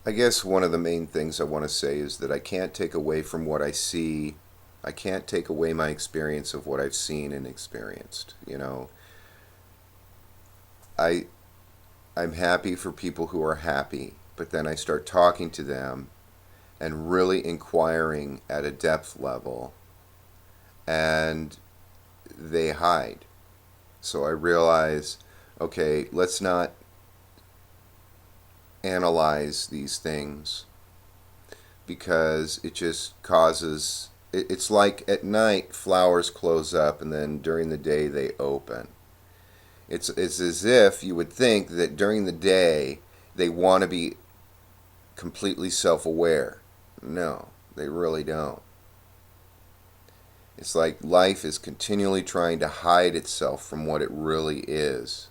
I guess one of the main things I want to say is that I can't take away from what I see. I can't take away my experience of what I've seen and experienced. I I'm happy for people who are happy, but then I start talking to them and really inquiring at a depth level, and they hide. So I realize, okay, let's not analyze these things because it just causes. It's like at night flowers close up and then during the day they open. It's as if you would think that during the day they want to be completely self aware. No, they really don't. It's like life is continually trying to hide itself from what it really is.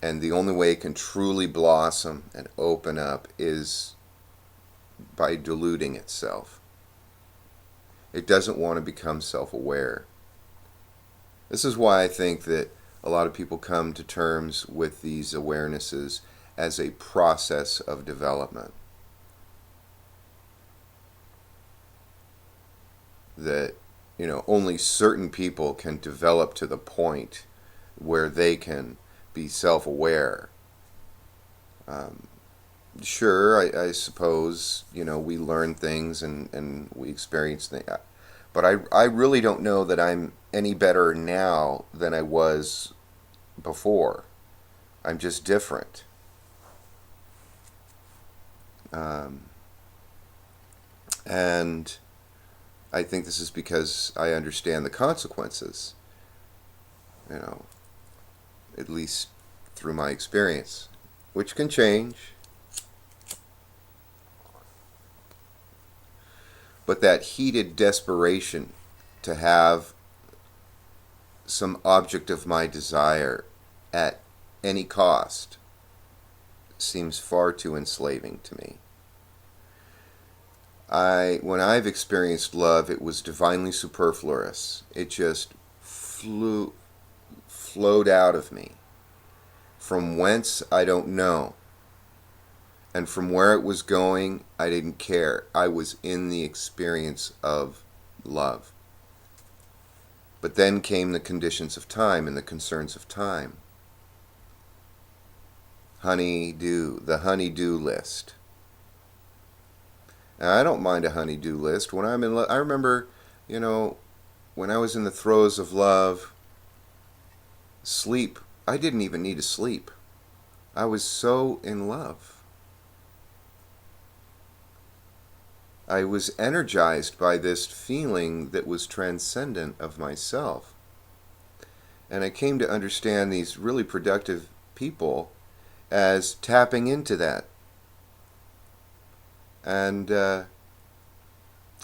And the only way it can truly blossom and open up is by diluting itself. It doesn't want to become self aware. This is why I think that a lot of people come to terms with these awarenesses as a process of development. That, only certain people can develop to the point where they can be self aware. Um, sure, I suppose, we learn things and we experience things. But I really don't know that I'm any better now than I was before. I'm just different. Um, and I think this is because I understand the consequences, you know, at least through my experience, which can change. But that heated desperation to have some object of my desire at any cost seems far too enslaving to me. When I've experienced love, it was divinely superfluous. It just flowed out of me. From whence, I don't know. And from where it was going, I didn't care. I was in the experience of love. But then came the conditions of time and the concerns of time. The honey-do list. And I don't mind a honey-do list. When I'm in love, I remember, you know, when I was in the throes of love, sleep, I didn't even need to sleep. I was so in love. I was energized by this feeling that was transcendent of myself. And I came to understand these really productive people as tapping into that. And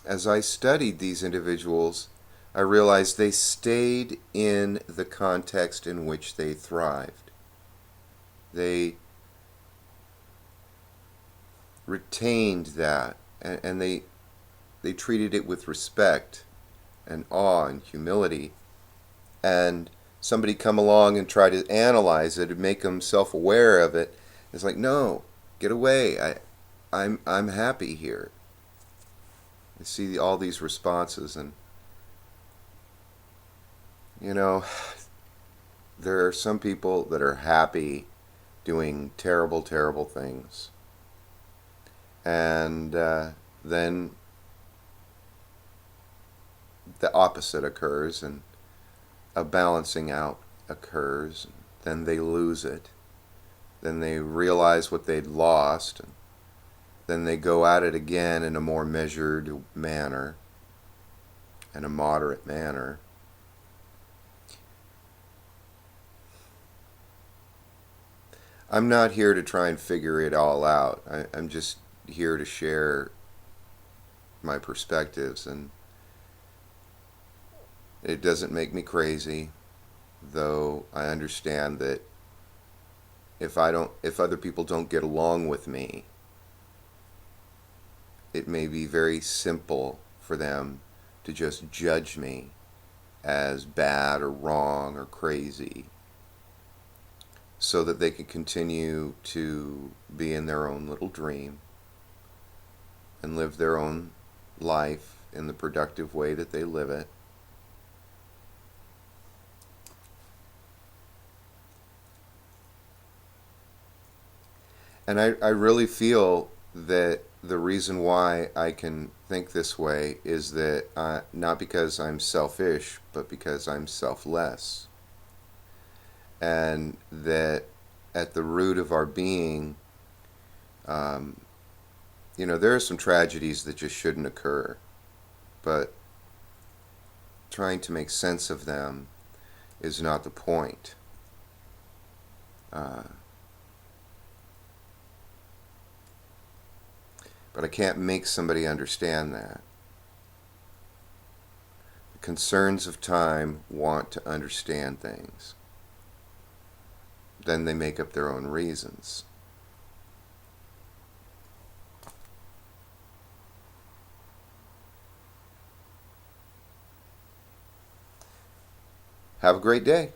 as I studied these individuals, I realized they stayed in the context in which they thrived. They retained that, and they treated it with respect and awe and humility. And somebody come along and try to analyze it and make them self-aware of it. It's like, no, get away. I'm happy here. I see all these responses, and you know, there are some people that are happy doing terrible, terrible things, and then the opposite occurs, and a balancing out occurs. And then they lose it. Then they realize what they'd lost, and then they go at it again in a more measured manner, in a moderate manner. I'm not here to try and figure it all out. I'm just here to share my perspectives, and it doesn't make me crazy, though I understand that if other people don't get along with me, it may be very simple for them to just judge me as bad or wrong or crazy. so that they can continue to be in their own little dream and live their own life in the productive way that they live it. And I really feel that the reason why I can think this way is that not because I'm selfish, but because I'm selfless. And that at the root of our being, um, there are some tragedies that just shouldn't occur, but trying to make sense of them is not the point. Uh, but I can't make somebody understand that. The concerns of time want to understand things. Then they make up their own reasons. Have a great day.